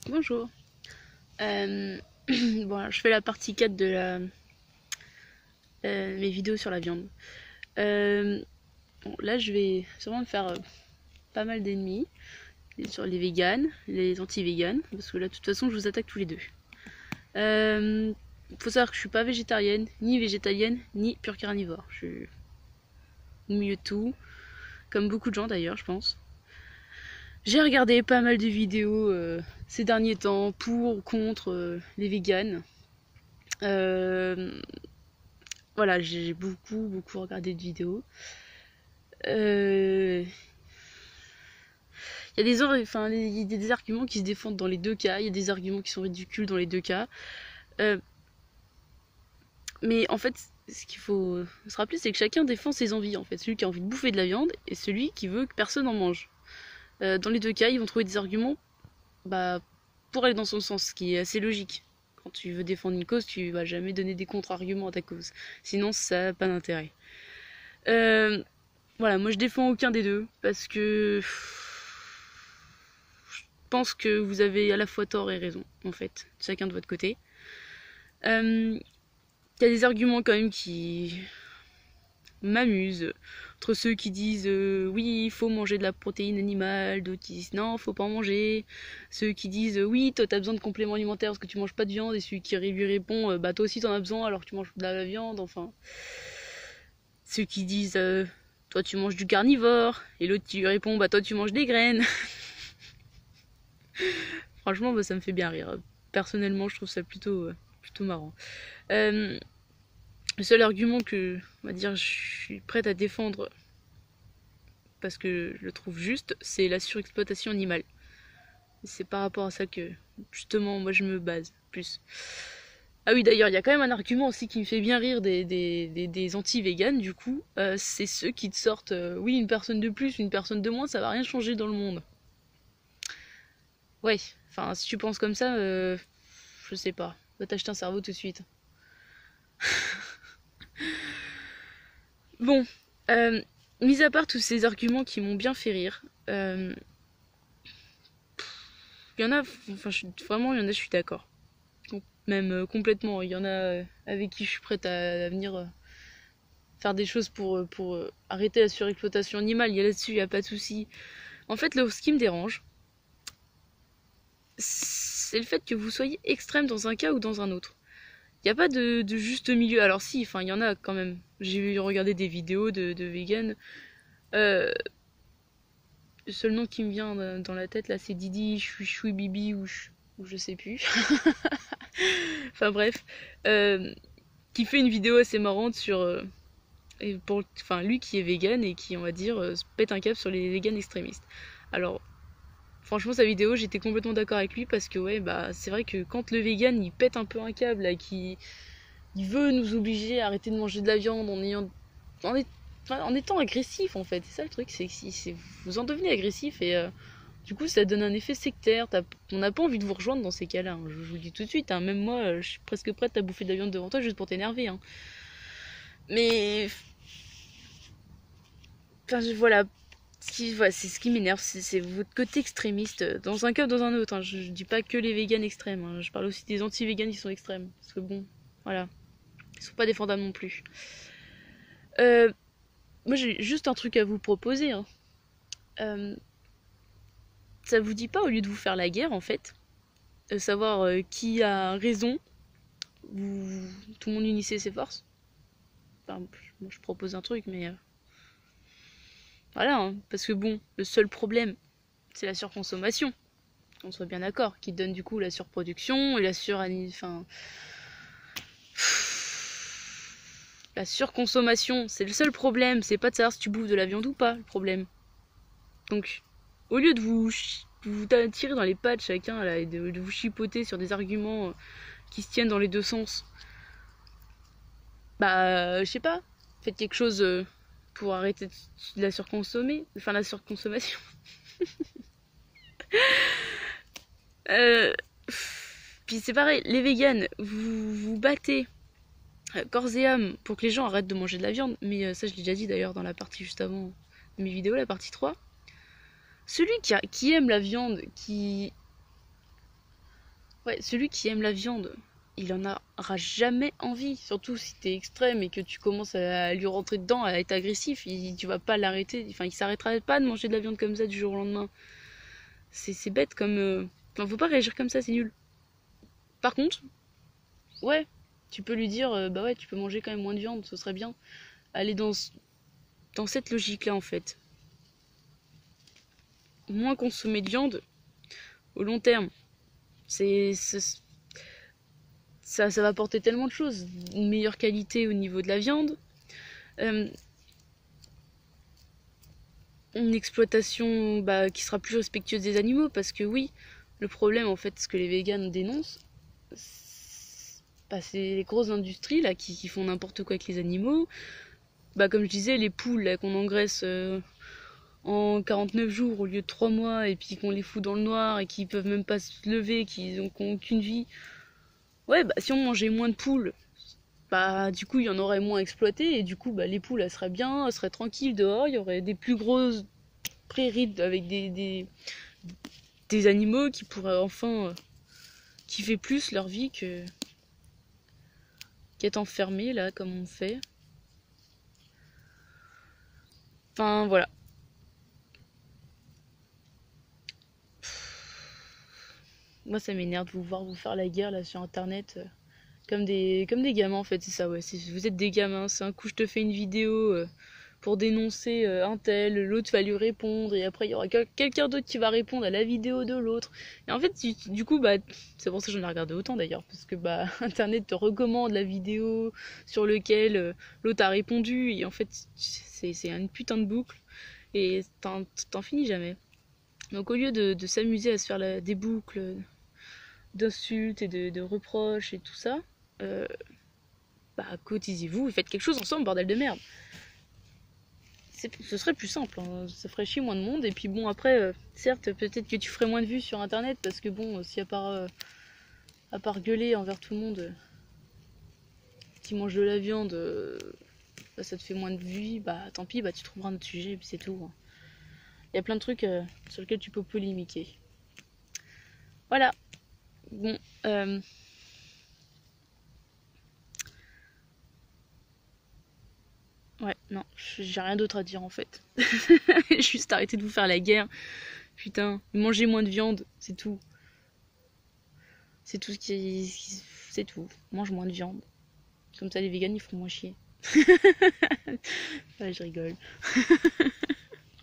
Bonjour. Euh, bon, alors, je fais la partie 4 de mes vidéos sur la viande. Bon, là, je vais sûrement me faire pas mal d'ennemis sur les véganes, les anti-véganes, parce que là, de toute façon, je vous attaque tous les deux. Faut savoir que je suis pas végétarienne, ni végétalienne, ni pure carnivore. Je suis au milieu de tout, comme beaucoup de gens d'ailleurs, je pense. J'ai regardé pas mal de vidéos ces derniers temps pour ou contre les véganes. Euh, Voilà, j'ai beaucoup regardé de vidéos. Euh, Il y a il y a des arguments qui se défendent dans les deux cas, il y a des arguments qui sont ridicules dans les deux cas. Euh, mais en fait, ce qu'il faut se rappeler, c'est que chacun défend ses envies, en fait. Celui qui a envie de bouffer de la viande et celui qui veut que personne en mange. Dans les deux cas, ils vont trouver des arguments bah, pour aller dans son sens, ce qui est assez logique. Quand tu veux défendre une cause, tu vas jamais donner des contre-arguments à ta cause. Sinon, ça n'a pas d'intérêt. Euh, Voilà, moi je défends aucun des deux parce que je pense que vous avez à la fois tort et raison, en fait, chacun de votre côté. Il y a des arguments quand même qui m'amusent. Entre ceux qui disent oui, il faut manger de la protéine animale, d'autres qui disent non, faut pas en manger. Ceux qui disent oui, toi t'as besoin de compléments alimentaires parce que tu manges pas de viande, et celui qui lui répond bah toi aussi t'en as besoin alors que tu manges de la viande, enfin. Ceux qui disent toi tu manges du carnivore, et l'autre qui lui répond bah toi tu manges des graines. Franchement, bah, ça me fait bien rire. Personnellement, je trouve ça plutôt marrant. Euh, le seul argument que, on va dire, je suis prête à défendre parce que je le trouve juste, c'est la surexploitation animale. C'est par rapport à ça que, justement, moi je me base plus. Ah oui, d'ailleurs, il y a quand même un argument aussi qui me fait bien rire des anti-véganes, du coup. C'est ceux qui te sortent, oui, une personne de plus, une personne de moins, ça va rien changer dans le monde. Ouais, enfin, si tu penses comme ça, je sais pas. Va t'acheter un cerveau tout de suite. Bon, euh, mis à part tous ces arguments qui m'ont bien fait rire, il y en a, enfin, vraiment, il y en a, je suis d'accord. Même complètement. Il y en a avec qui je suis prête à venir faire des choses pour arrêter la surexploitation animale. Il y a là-dessus, il n'y a pas de souci. En fait, là, ce qui me dérange, c'est le fait que vous soyez extrême dans un cas ou dans un autre. Il n'y a pas de juste milieu. Alors si, enfin, il y en a quand même. J'ai regardé des vidéos de vegan. Euh, le seul nom qui me vient dans la tête, là, c'est Didi, Choui Bibi, ou je sais plus. Enfin bref. Qui fait une vidéo assez marrante sur... enfin, lui qui est vegan et qui, on va dire, se pète un câble sur les vegans extrémistes. Alors, franchement, sa vidéo, j'étais complètement d'accord avec lui parce que, ouais, bah, c'est vrai que quand le vegan, il pète un peu un câble, là, il veut nous obliger à arrêter de manger de la viande en, est- en étant agressif, en fait. C'est ça le truc, c'est que si vous en devenez agressif et du coup, ça donne un effet sectaire. On n'a pas envie de vous rejoindre dans ces cas-là, hein. Je vous le dis tout de suite, hein. Même moi, je suis presque prête à bouffer de la viande devant toi juste pour t'énerver, hein. Mais enfin, voilà, voilà, c'est ce qui m'énerve, c'est votre côté extrémiste, dans un cas ou dans un autre, hein. Je dis pas que les véganes extrêmes, hein. Je parle aussi des anti-véganes qui sont extrêmes. Parce que bon, voilà, ils sont pas défendables non plus. Euh, Moi j'ai juste un truc à vous proposer, hein. Euh, Ça vous dit pas, au lieu de vous faire la guerre en fait, de savoir qui a raison, tout le monde unissait ses forces. Enfin, moi je propose un truc, mais voilà, hein. Parce que bon, le seul problème, c'est la surconsommation. On soit bien d'accord, qui donne du coup la surproduction et enfin, la surconsommation, c'est le seul problème, c'est pas de savoir si tu bouffes de la viande ou pas, le problème. Donc, au lieu de vous tirer dans les pattes chacun là, et de vous chipoter sur des arguments qui se tiennent dans les deux sens, bah, je sais pas, faites quelque chose pour arrêter de la surconsommer, enfin la surconsommation. Euh, Puis c'est pareil, les véganes, vous vous battez corps et âme pour que les gens arrêtent de manger de la viande, mais ça je l'ai déjà dit d'ailleurs dans la partie juste avant de mes vidéos, la partie 3. Celui qui aime la viande, Ouais, celui qui aime la viande, il en aura jamais envie. Surtout si t'es extrême et que tu commences à lui rentrer dedans, à être agressif. Tu vas pas l'arrêter. Enfin, il s'arrêtera pas de manger de la viande comme ça du jour au lendemain. C'est bête comme. Enfin, faut pas réagir comme ça, c'est nul. Par contre, ouais, tu peux lui dire, bah ouais, tu peux manger quand même moins de viande, ce serait bien. Aller dans cette logique-là, en fait. Moins consommer de viande, au long terme, ça va apporter tellement de choses. Une meilleure qualité au niveau de la viande, euh, une exploitation qui sera plus respectueuse des animaux, parce que oui, le problème, en fait, ce que les véganes dénoncent, c'est les grosses industries là qui font n'importe quoi avec les animaux. Comme je disais, les poules là, qu'on engraisse en 49 jours au lieu de 3 mois, et puis qu'on les fout dans le noir et qui peuvent même pas se lever, qui ont aucune vie. Ouais, si on mangeait moins de poules, du coup il y en aurait moins exploité, et du coup les poules elles seraient bien, elles seraient tranquilles dehors, il y aurait des plus grosses prairies avec des animaux qui pourraient enfin kiffer plus leur vie qu'être enfermés là comme on fait. Enfin voilà. Moi ça m'énerve de vous voir vous faire la guerre là sur internet. Comme des gamins en fait, c'est ça, ouais. Vous êtes des gamins, c'est un coup je te fais une vidéo pour dénoncer un tel, l'autre va lui répondre, et après il y aura quelqu'un d'autre qui va répondre à la vidéo de l'autre. Et en fait, du coup, c'est pour ça que j'en ai regardé autant d'ailleurs, parce que internet te recommande la vidéo sur laquelle l'autre a répondu, et en fait, c'est une putain de boucle, et t'en finis jamais. Donc au lieu de s'amuser à se faire des boucles d'insultes et de reproches et tout ça, euh, cotisez-vous et faites quelque chose ensemble, bordel de merde. Ce serait plus simple, hein. Ça ferait chier moins de monde, et puis bon après, certes peut-être que tu ferais moins de vues sur internet, parce que bon, si à part gueuler envers tout le monde qui mange de la viande, ça te fait moins de vues, tant pis, tu trouveras un autre sujet, et puis c'est tout. Il y a plein de trucs sur lesquels tu peux polémiquer. Voilà. Bon, ouais, non, j'ai rien d'autre à dire en fait. Juste arrêtez de vous faire la guerre. Putain, mangez moins de viande, c'est tout. C'est tout c'est tout. Mange moins de viande. Comme ça les véganes ils feront moins chier. Ouais, je rigole.